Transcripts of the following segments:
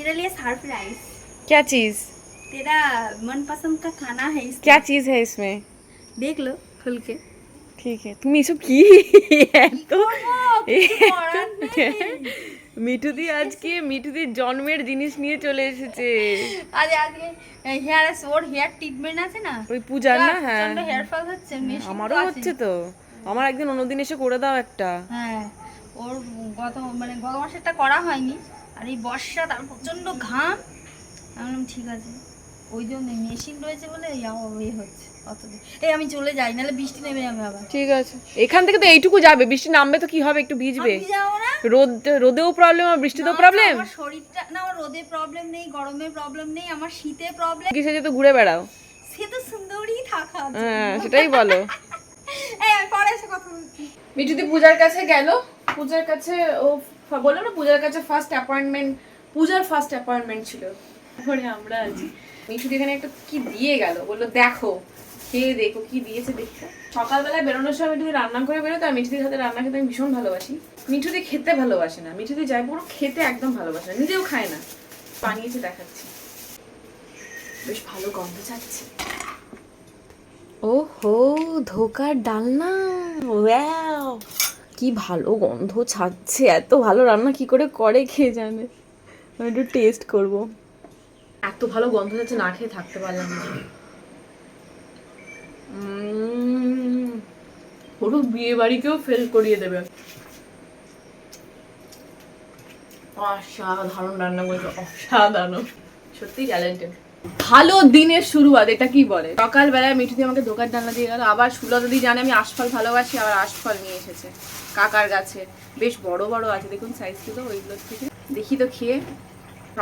तेरे लिए सरप्राइज। क्या चीज? तेरा मनपसंद का खाना है इसमें। क्या चीज है इसमें? देख लो खुल के। ঠিক আছে তুমি এসব কি এত করবো, কিছু করার নেই। মিঠুদি আজকে মিঠুদির জন্মের জিনিস নিয়ে চলে এসেছে। আরে আজকে ওর হেয়ার ট্রিটমেন্ট আছে না, ওই পূজার না? হ্যাঁ প্রচন্ড হেয়ার ফল হচ্ছে, মেশিন তো আমারও আছে। হচ্ছে তো। আমার একদিন অন্যদিন এসে করে দাও একটা। হ্যাঁ, ওর গত মাসেরটা করা হয়নি, আর এই বর্ষা তার প্রচন্ড ঘাম। আমি বললাম ঠিক আছে, ওই জন্য মেশিন রয়েছে বলে এই হচ্ছে অতদিন। এই আমি চলে যাই, নাহলে বৃষ্টি নেমে যাবে আবার। ঠিক আছে, এখান থেকে তো এইটুকু যাবে, বৃষ্টি নামবে তো কি হবে, একটু ভিজবে। আমি যাবো না। রোদেও প্রবলেম আর বৃষ্টিতেও না, প্রবলেম। আমার শরীরটা না, আমার রোদে প্রবলেম নেই, গরমে প্রবলেম নেই, আমার শীতে প্রবলেম। কিসে যে তো ঘুরে বেড়াও। সে তো সুন্দরী থাকা। হ্যাঁ সেটাই বলো। এই আমি পরে এসে কথা বলছি। মিঠুদি পূজার কাছে গেল, পূজার কাছে ও বললাম না পূজার কাছে ফার্স্ট অ্যাপয়েন্টমেন্ট, পূজার ফার্স্ট অ্যাপয়েন্টমেন্ট ছিল। তারপরে আমরা আছি, মিঠুদি এখানে একটা কি দিয়ে গেল, বললো দেখো খেয়ে দেখো কি দিয়েছে দেখতে। সকালবেলায় বেরোনোর সময় মিঠুদি রান্না করে বেরোতো, আর মিঠুদির হাতে রান্না খেতে আমি ভীষণ ভালোবাসি। মিঠুদি খেতে ভালোবাসে না, মিঠুদি যায় পুরো খেতে একদম ভালোবাসে না, নিজেও খায় না। বানিয়েছে দেখাচ্ছি, বেশ ভালো গন্ধ ছাড়ছে। ওহো, ধোকার ডালনা, ওয়াও কি ভালো গন্ধ ছাড়ছে। এত ভালো রান্না কি করে করে কে জানে, আমি একটু টেস্ট করব। এত ভালো গন্ধ ছাড়ছে, না খেয়ে থাকতে পারলাম না। পুরো বিয়ে বাড়িকেও ফেল করিয়ে দেবে। অসাধারণ রান্না করেছে, অসাধারণ, সত্যি ট্যালেন্টেড। ভালো দিনের শুরুয়াত, এটা কি বলে। সকালবেলায় মিঠুদি আমাকে ধোকার ডালনা দিয়ে গেল। আবার সুলতা দি জানে আমি আশফল ভালোবাসি, আবার আশফল নিয়ে এসেছে কাকার গাছে, বেশ বড় বড় আছে, দেখুন সাইজগুলো ওইগুলোর থেকে। দেখি তো খেয়ে,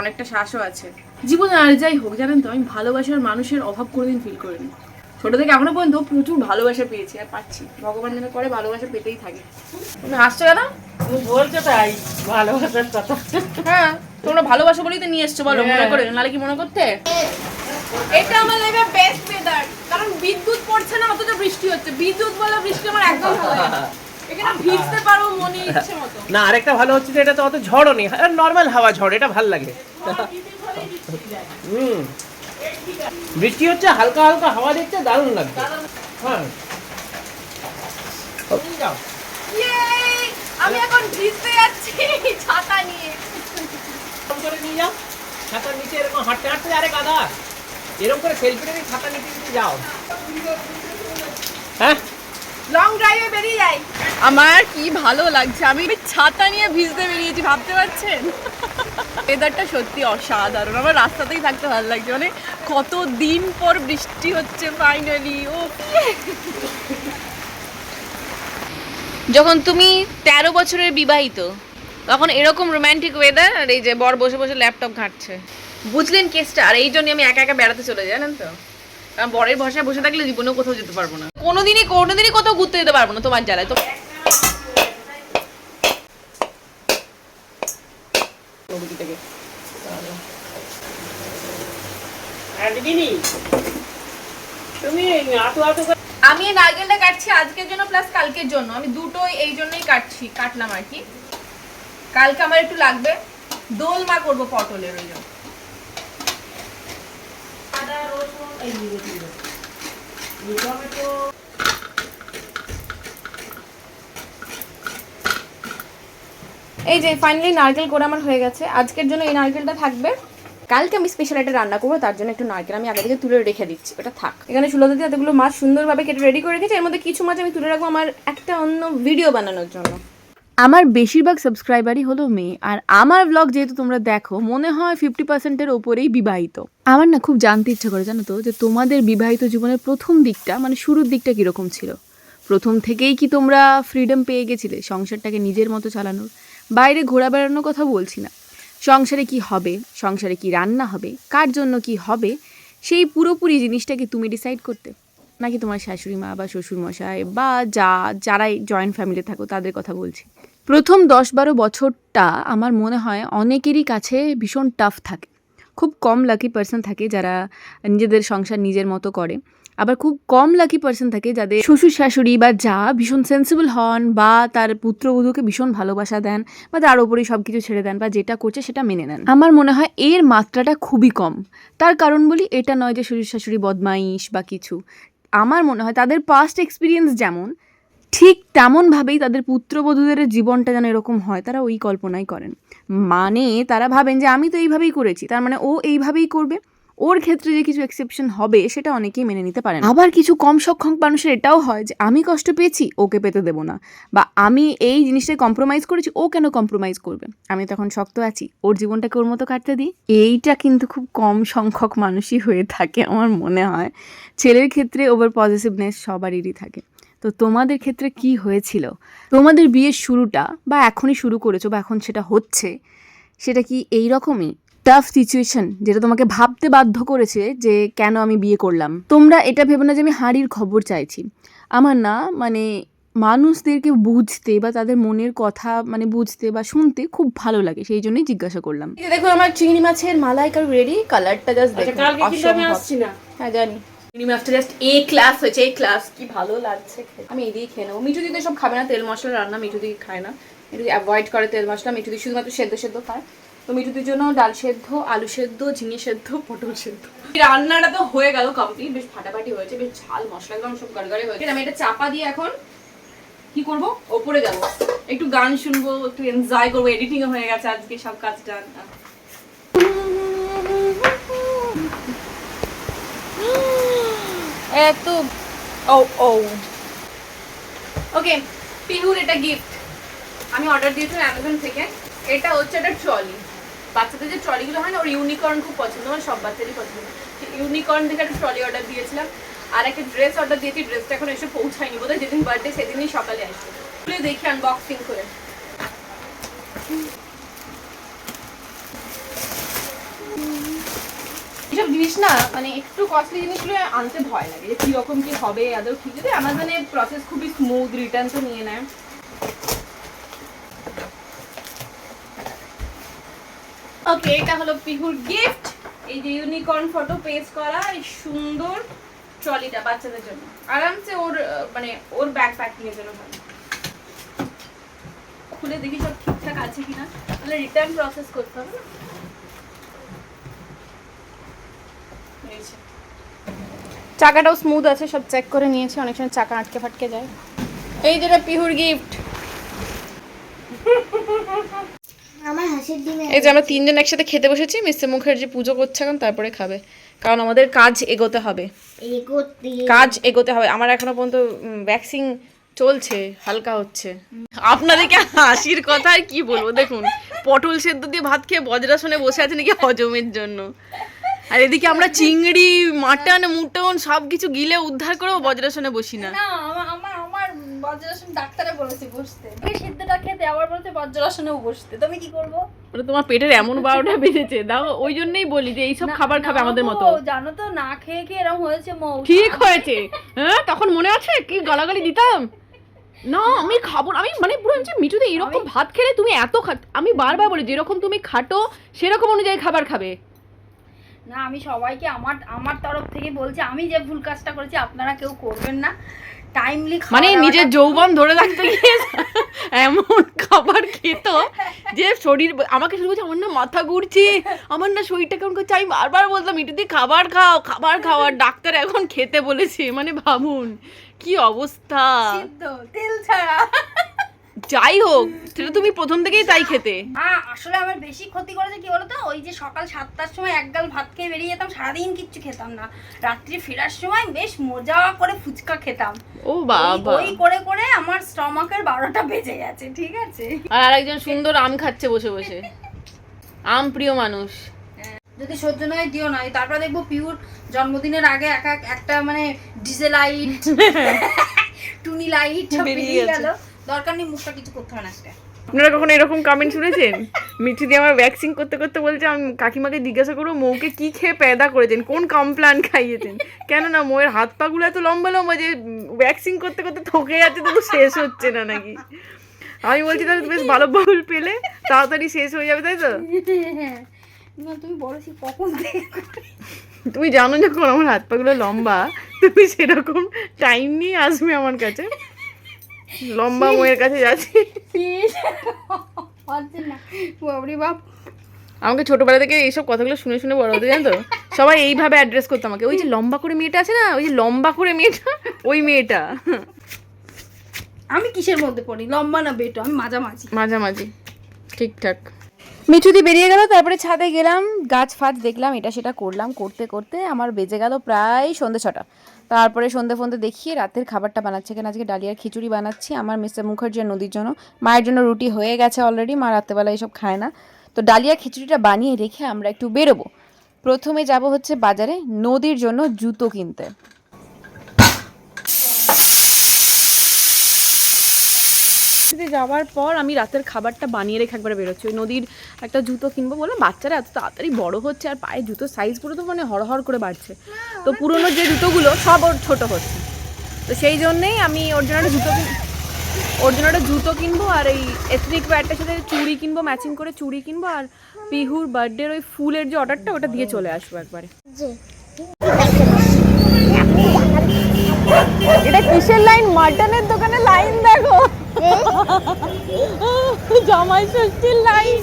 অনেকটা শ্বাসও আছে। জীবনে আর যাই হোক জানেন তো, আমি ভালোবাসার মানুষের অভাব কোনোদিন ফিল করিনি। ছোট থেকে এখনো পর্যন্ত প্রচুর ভালোবাসা পেয়েছি আর পাচ্ছি, ভগবান যেন করে ভালোবাসা পেতেই থাকে। তুমি হাসছো কেন? তুমি বলছো তাই ভালোবাসার কথা। হ্যাঁ তোমরা ভালোবাসা বলেই তো নিয়ে এসছো, বলো মনে করে, নাহলে কি মনে করতে। এটা আমার লাইফে বেস্ট ওয়েদার, কারণ বিদ্যুৎ পড়ছে না অথচ বৃষ্টি হচ্ছে। বিদ্যুৎ বলা বৃষ্টি আমার একদম ভালো লাগে না। এখানে ভিজতে পারো মনে ইচ্ছে মতো। না আরেকটা ভালো হচ্ছে যে এটা তো অত ঝড়ও নেই, নর্মাল হাওয়া ঝড়, এটা ভালো লাগে। হুম, বৃষ্টি হচ্ছে, হালকা হালকা হাওয়া দিচ্ছে, দারুণ লাগছে। হ্যাঁ যাও। Yay! আমি এখন ভিজতে যাচ্ছি ছাতা নিয়ে। এরকম করে নিয়ে যাও, ছাতার নিচে এরকম হাঁটতে হাঁটতে, আরে গাদা এরকম করে সেলফি নিয়ে ছাতা নিচে নিচে যাও। হ্যাঁ লং ড্রাইভে বেরিয়ে যাই। আমার কি ভালো লাগছে, আমি ছাতা নিয়ে ভিজতে বেরিয়েছি, ভাবতে পারছেন। ওয়েদারটা সত্যি অসাধারণ, আমার রাস্তাতেই থাকতে ভালো লাগছে। মানে কত দিন পর বৃষ্টি হচ্ছে ফাইনালি। ও যখন তুমি 13 বছরের বিবাহিত, তখন এরকম রোমান্টিক ওয়েদার, আর এই যে বর বসে বসে ল্যাপটপ ঘাঁটছে, বুঝলেন কেসটা। আর এই জন্য আমি একা একা বেড়াতে চলে যাই, জানেন তো, কারণ বরের ভরসায় বসে থাকলে জীবনেও কোথাও যেতে পারবো না, কোনোদিনই কোথাও ঘুরতে যেতে পারবো না তোমার জ্বালায়। তো আর দিদি তুমি আটো আটো করে আমি এই নারকেলটা কাটছি আজকের জন্য প্লাস কালকের জন্য, আমি দুটোই এই জন্যই কাটলাম আর কি। কালকে আমার একটু লাগবে, দোলমা করবো পটলের, ওই জন্য। আদা রসুন এই টমেটো। এই যে ফাইনালি নারকেল করে আমার হয়ে গেছে, আজকের জন্য এই নারকেলটা থাকবে। কালকে আমি স্পেশাল একটা রান্না করবো, তার জন্য একটু নারকেল আমি আগে থেকে তুলে রেখে দিচ্ছি, ওটা থাক। এখানে সুলতা দিয়ে এতগুলো মাছ সুন্দরভাবে কেটে রেডি করে রেখেছি, এর মধ্যে কিছু মাছ আমি তুলে রাখবো আমার একটা অন্য ভিডিও বানানোর জন্য। আমার বেশিরভাগ সাবস্ক্রাইবারই হলো মেয়ে, আর আমার ব্লগ যেহেতু তোমরা দেখো, মনে হয় 50%-এর ওপরেই বিবাহিত। আমার না খুব জানতে ইচ্ছা করে, জানো তো, যে তোমাদের বিবাহিত জীবনের প্রথম দিকটা, মানে শুরুর দিকটা কীরকম ছিল। প্রথম থেকেই কি তোমরা ফ্রিডম পেয়ে গেছিলে সংসারটাকে নিজের মতো চালানোর? বাইরে ঘোরা বেড়ানোর কথা বলছি না, সংসারে কি হবে, সংসারে কি রান্না হবে, কার জন্য কি হবে, সেই পুরোপুরি জিনিসটা কি তুমি ডিসাইড করতে, নাকি তোমার শাশুড়ি মা বা শ্বশুর মশাই বা যারাই জয়েন্ট ফ্যামিলি থাকো তাদের কথা বলছি। প্রথম 10-12 বছরটা আমার মনে হয় অনেকেরই কাছে ভীষণ টাফ থাকে। খুব কম লাকি পার্সন থাকে যারা নিজেদের সংসার নিজের মতো করে। আবার খুব কম লাকি পার্সন থাকে যাদের শ্বশুর শাশুড়ি বা যা ভীষণ সেন্সিবল হন বা তার পুত্রবধূকে ভীষণ ভালোবাসা দেন বা তার ওপরেই সব কিছু ছেড়ে দেন বা যেটা করছে সেটা মেনে নেন। আমার মনে হয় এর মাত্রাটা খুবই কম। তার কারণ বলি, এটা নয় যে শ্বশুর শাশুড়ি বদমাইশ বা কিছু। আমার মনে হয় তাদের পাস্ট এক্সপিরিয়েন্স যেমন, ঠিক তেমনভাবেই তাদের পুত্রবধূদের জীবনটা যেন এরকম হয়, তারা ওই কল্পনাই করেন। মানে তারা ভাবেন যে আমি তো এইভাবেই করেছি, তার মানে ও এইভাবেই করবে। ওর ক্ষেত্রে যে কিছু এক্সেপশন হবে সেটা অনেকেই মেনে নিতে পারেন। আবার কিছু কম সক্ষম মানুষের এটাও হয় যে আমি কষ্ট পেয়েছি, ওকে পেতে দেবো না, বা আমি এই জিনিসটায় কম্প্রোমাইজ করেছি, ও কেন কম্প্রোমাইজ করবে, আমি তখন শক্ত আছি, ওর জীবনটাকে ওর মতো কাটতে দিই। এইটা কিন্তু খুব কম সংখ্যক মানুষই হয়ে থাকে আমার মনে হয়। ছেলের ক্ষেত্রে ওভার পজিটিভনেস সবারই থাকে। তো তোমাদের ক্ষেত্রে কি হয়েছিল? তোমাদের বিয়ের শুরুটা বা এখনই শুরু করেছো বা এখন সেটা হচ্ছে, সেটা কি এই রকমই টাফ সিচুয়েশন যেটা তোমাকে ভাবতে বাধ্য করেছে যে কেন আমি বিয়ে করলাম? তোমরা এটা ভেবো না যে আমি হাঁড়ির খবর চাইছি। আমার না মানে মানুষদেরকে বুঝতে বা তাদের মনের কথা মানে বুঝতে বা শুনতে খুব ভালো লাগে, সেই জন্যই জিজ্ঞাসা করলাম। দেখো আমার চিংড়ি মাছের মালাইকারি রেডি, কালারটা জাস্ট দেখো। কালকে কিন্তু আমি আসছি না। হ্যাঁ জানি। চিংড়ি মাছটা জাস্ট এ ক্লাস হয়েছে, এ ক্লাস, কি ভালো লাগছে খেতে। আমি এই দিয়ে খেয়ে নেবো। মিঠু দিদি সব খাবে না, তেল মশলা রান্না মিঠু দিদি খায় না, মিঠু দিদি অ্যাভয়েড করে তেল মশলা। মিঠু দিদি শুধুমাত্র সেদ্ধ সেদ্ধ খায়। তো মিঠুদির জন্য ডাল সেদ্ধ, আলু সেদ্ধ, ঝিঙে সেদ্ধ, পটল সেদ্ধ। রান্নাটা তো হয়ে গেল কমপ্লিট, বেশ ফাটাফাটি হয়েছে, বেশ ঝাল মশলা একদম সব গড়গড়ে হয়েছে। আমি এটা চাপা দিয়ে এখন কি করব, ওপরে যাব, একটু গান শুনবো, একটু এনজয় করবো। এডিটিং হয়ে গেছে আজকে, সব কাজ ডান। এত ওকে, পিহুর এটা গিফট আমি অর্ডার দিয়েছিলাম অ্যামাজন থেকে। এটা হচ্ছে একটা ট্রলি, বাচ্চাদের যে ট্রলিগুলো হয় না, ওর ইউনিকর্ন খুব পছন্দ, আমার সব বাচ্চারই পছন্দ। ইউনিকর্ন থেকে একটা ট্রলি অর্ডার দিয়েছিলাম, আর একটা ড্রেস অর্ডার দিয়েছি। ড্রেসটা এখন এসে পৌঁছায়নি, বোধহয় যেদিন বার্থডে সেদিনই সকালে আসবে। খুলে দেখি আনবক্সিং করে। এইসব জিনিস না মানে একটু কস্টলি জিনিসগুলো আনতে ভয় লাগে যে কিরকম কি হবে আদৌ ঠিক। যদি অ্যামাজনে প্রসেস খুবই স্মুথ, রিটার্ন তো নিয়ে নেয়। ওকে, এটা হলো পিহুর গিফট, এই যে ইউনিকর্ন ফটো পেস্ট করা এই সুন্দর ট্রলিটা বাচ্চাদের জন্য, আরামসে ওর মানে ওর ব্যাগ প্যাকিং এর জন্য ভালো। খুলে দেখি সব ঠিকঠাক আছে কিনা, তাহলে রিটার্ন প্রসেস করতে হবে না। চাকাটাও স্মুথ আছে, সব চেক করে নিয়েছি, অনেক সময় চাকা আটকে ফাটকে যায়। এই যেটা পিহুর গিফট। আমার হাসির ডিমে এই যে আমরা তিনজন একসাথে খেতে বসেছি, মিস্টার মুখার্জি পুজো করছে এখন, তারপরে খাবে, কারণ আমাদের কাজ এগোতে হবে, কাজ এগোতে হবে। আমার এখনো পর্যন্ত ভ্যাকসিন চলছে, হালকা হচ্ছে। আপনাদেরকে হাসির কথা আর কি বলবো, দেখুন পটল সেদ্ধ দিয়ে ভাত খেয়ে বজ্রাসনে বসে আছে নাকি হজমের জন্য, আর এদিকে আমরা চিংড়ি মাটন মুটন সবকিছু গিলে উদ্ধার করেও বজ্রাসনে বসি না। না আমার বজ্রাসন ডাক্তারে বলেছে বসতে, এই সিদ্ধটা খেতে, আবার বলছে বজ্রাসনেও বসতে, তুমি কি করবো? ওটা তোমার পেটের এমন 12টা বেজেছে, দাও ওই জন্যই বলি যে এইসব খাবার খাবে আমাদের মতো। জানো তো, না খেয়ে খেয়ে এরকম হয়েছে মৌ। ঠিক হয়েছে, হ্যাঁ তখন মনে আছে কি গালাগালি দিতাম না, আমি খাবো, আমি মানে পুরো মিঠুতে এরকম ভাত খেলে তুমি এত আমি বারবার বলি যেরকম তুমি খাটো সেরকম অনুযায়ী খাবার খাবে না। আমি সবাইকে আমার তরফ থেকে বলছি, আমি যে ভুল কাজটা করেছি আপনারা কেউ করবেন না। টাইমলি মানে নিজের যৌবন ধরে রাখতে গিয়ে এমন খাবার খেত যে শরীর, আমাকে শুধু বলছে আমার না মাথা ঘুরছে, আমার না শরীরটা কেমন করছে, আমি বারবার বলতাম মিঠুদি খাবার খাও খাবার খাও, আর ডাক্তার এখন খেতে বলেছে, মানে ভাবুন কি অবস্থা। সিদ্ধ তেল ছাড়া, যাই হোক সেটা তুমি প্রথম থেকেই তাই খেতে। আসলে আমার বেশি ক্ষতি করেছে কি বলতো, ওই যে সকাল 7টার সময় এক গাল ভাত খেয়ে বেরিয়ে যেতাম, সারাদিন কিচ্ছু খেতাম না, রাত্রি ফেরার সময় বেশ মজা করে ফুচকা খেতাম। ও বাবা, ওই করে করে আমার স্টমাকের 12টা বেজে গেছে, ঠিক আছে। আর আরেকজন সুন্দর আম খাচ্ছে বসে বসে, আম প্রিয় মানুষ। যদি সহ্য নয় দিও না, তারপরে দেখবো পিউর জন্মদিনের আগে একটা মানে ডিজে লাইট টুনি লাইট বেরিয়ে গেল, দরকার নেই, মুখটা কিছু করতে হয় না। আপনারা কখনো এরকম কমেন্ট শুনেছেন? মিঠি দিয়ে আমার ভ্যাকসিন করতে করতে বলছে আমি কাকিমাকে জিজ্ঞাসা করবো মৌকে কি খেয়ে পেদা করেছেন, কোন কমপ্লান খাইয়েছেন, কেন না মৌয়ের হাত পাগুলো এত লম্বা লম্বা যে ভ্যাকসিন করতে করতে থকে যাচ্ছে, তবু শেষ হচ্ছে না নাকি। আমি বলছি তাহলে বেশ ভালো বল পেলে তাড়াতাড়ি শেষ হয়ে যাবে, তাই তো? না তুমি বলেছি কখন থেকে তুমি জানো যখন আমার হাত পাগুলো লম্বা, তুমি সেরকম টাইম নিয়ে আসবে আমার কাছে। লম্বা মেয়ের কাছে যাচ্ছি। পারছে না বাবরে বাপ। আমাকে ছোটবেলা থেকে এইসব কথাগুলো শুনে শুনে বড় হতে, জানো তো সবাই এইভাবে অ্যাড্রেস করতো আমাকে, ওই যে লম্বা করে মেয়েটা আছে না, ওই যে লম্বা করে মেয়েটা, ওই মেয়েটা। আমি কিসের মধ্যে পড়ি, লম্বা না বেটো? আমি মাঝামাঝি। মাঝামাঝি, ঠিকঠাক। মিঠুদি বেরিয়ে গেল, তারপরে ছাদে গেলাম, গাছ ফাছ দেখলাম, এটা সেটা করলাম, করতে করতে আমার বেজে গেল প্রায় সন্ধ্যে 6টা। তারপরে সন্ধ্যে ফন্দে দেখিয়ে রাতের খাবারটা বানাচ্ছে, এখানে আজকে ডালিয়ার খিচুড়ি বানাচ্ছি আমার মিস্টার মুখার্জি আর নদীর জন্য। মায়ের জন্য রুটি হয়ে গেছে অলরেডি, মা রাত্রেবেলা এইসব খায় না। তো ডালিয়া খিচুড়িটা বানিয়ে রেখে আমরা একটু বেরোবো। প্রথমে যাব হচ্ছে বাজারে নদীর জন্য জুতো কিনতে। যাওয়ার পর আমি রাতের খাবারটা বানিয়ে রেখে একবার বেরোচ্ছি, ওই নদীর একটা জুতো কিনবো বললাম, বাচ্চারা এত তাড়াতাড়ি বড় হচ্ছে আর পায়ে জুতোর সাইজ পুরো তো মানে হড়হড় করে বাড়ছে, তো পুরোনো যে জুতোগুলো সব ওর ছোটো হচ্ছে, তো সেই জন্যেই আমি ওর জন্য একটা জুতো কিনবো আর এই এথনিক ওয়্যারটার সাথে চুড়ি কিনবো, ম্যাচিং করে চুড়ি কিনবো, আর পিহুর বার্থডের ওই ফুলের যে অর্ডারটা ওটা দিয়ে চলে আসবো একবারে। এটা কিসের লাইন? মাটনের দোকানে লাইন দেখো, জামাই ষষ্ঠীর লাইন,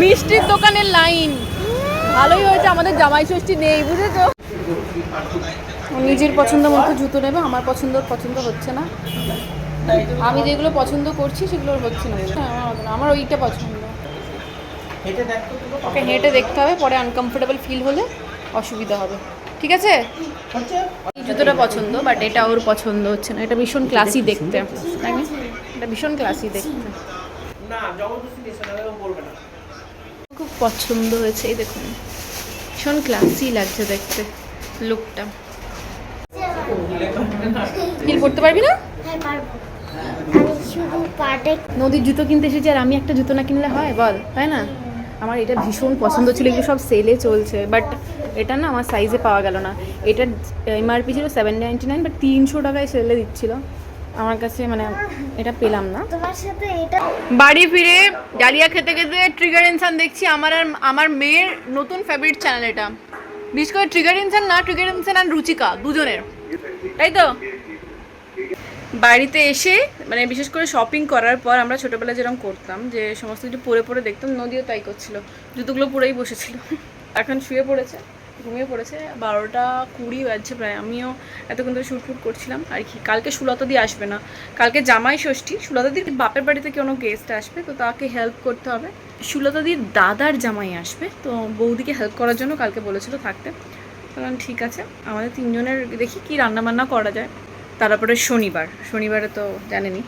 মিষ্টির দোকানের লাইন। ভালোই হয়েছে আমাদের জামাই ষষ্ঠী নেই, বুঝেছো? নিজের পছন্দ মতো জুতো নেবে, আমার পছন্দ হচ্ছে না, আমি যেগুলো পছন্দ করছি সেগুলো হচ্ছে না, আমার ওইটা পছন্দ। ওকে হেঁটে দেখতে হবে, পরে আনকমফোর্টেবল ফিল হলে অসুবিধা হবে, ঠিক আছে? এই জুতোটা পছন্দ, বাট এটা ওর পছন্দ হচ্ছে না, এটা ভীষণ ক্লাসি দেখতে, তাই না? এটা ভীষণ ক্লাসি দেখতে, না জবরদস্তি দিস না, এরকম বলবে না। খুব পছন্দ হয়েছে, এই দেখুন ভীষণ ক্লাসি লাগছে দেখতে লুকটা। হিল পড়তে পারবি না? হ্যাঁ পারবো, আমি শুধু পাটে। নদীর জুতো কিনতে এসেছি আর আমি একটা জুতো না কিনলে হয় বল, তাই না? আমার এটা ভীষণ পছন্দ ছিল, এগুলো সব সেলে চলছে, বাট এটা না আমার সাইজে পাওয়া গেল না। এটার এমআরপি ছিল 799, বাট 300 টাকায় সেলে দিচ্ছিল আমার কাছে, মানে এটা পেলাম না। তোমার সাথে এটা বাড়ি ফিরে ডালিয়া খেতে খেতে ট্রিগার ইনসান দেখছি, আমার মেয়ের নতুন ফেভারিট চ্যানেল এটা, বিশেষ করে ট্রিগার ইনসান না, ট্রিগার ইনসান আর রুচিকা দুজনের, তাই তো? বাড়িতে এসে মানে বিশেষ করে শপিং করার পর আমরা ছোটোবেলায় যেরকম করতাম, যে সমস্ত কিছু পরে পরে দেখতাম, নদীও তাই করছিল, জুতোগুলো পরেই বসেছিল। এখন শুয়ে পড়েছে, ঘুমিয়ে পড়েছে, 12:20 বাজছে প্রায়। আমিও এতক্ষণ ধরে শুটফুট করছিলাম আর কি। কালকে সুলতা দি আসবে না, কালকে জামাই ষষ্ঠী, সুলতা দির বাপের বাড়িতে কোনো গেস্ট আসবে, তো তাকে হেল্প করতে হবে। সুলতা দির দাদার জামাই আসবে, তো বৌদিকে হেল্প করার জন্য কালকে বলেছিল থাকতে। কারণ ঠিক আছে, আমাদের 3 জনের দেখি কি রান্নাবান্না করা যায়। তারপরে শনিবারে তো জানেনই।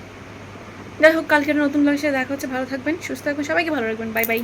যাই হোক, কালকের নতুন ব্লগের সাথে দেখা হচ্ছে, ভালো থাকবেন, সুস্থ থাকবেন, সবাইকে ভালো রাখবেন, বাই বাই।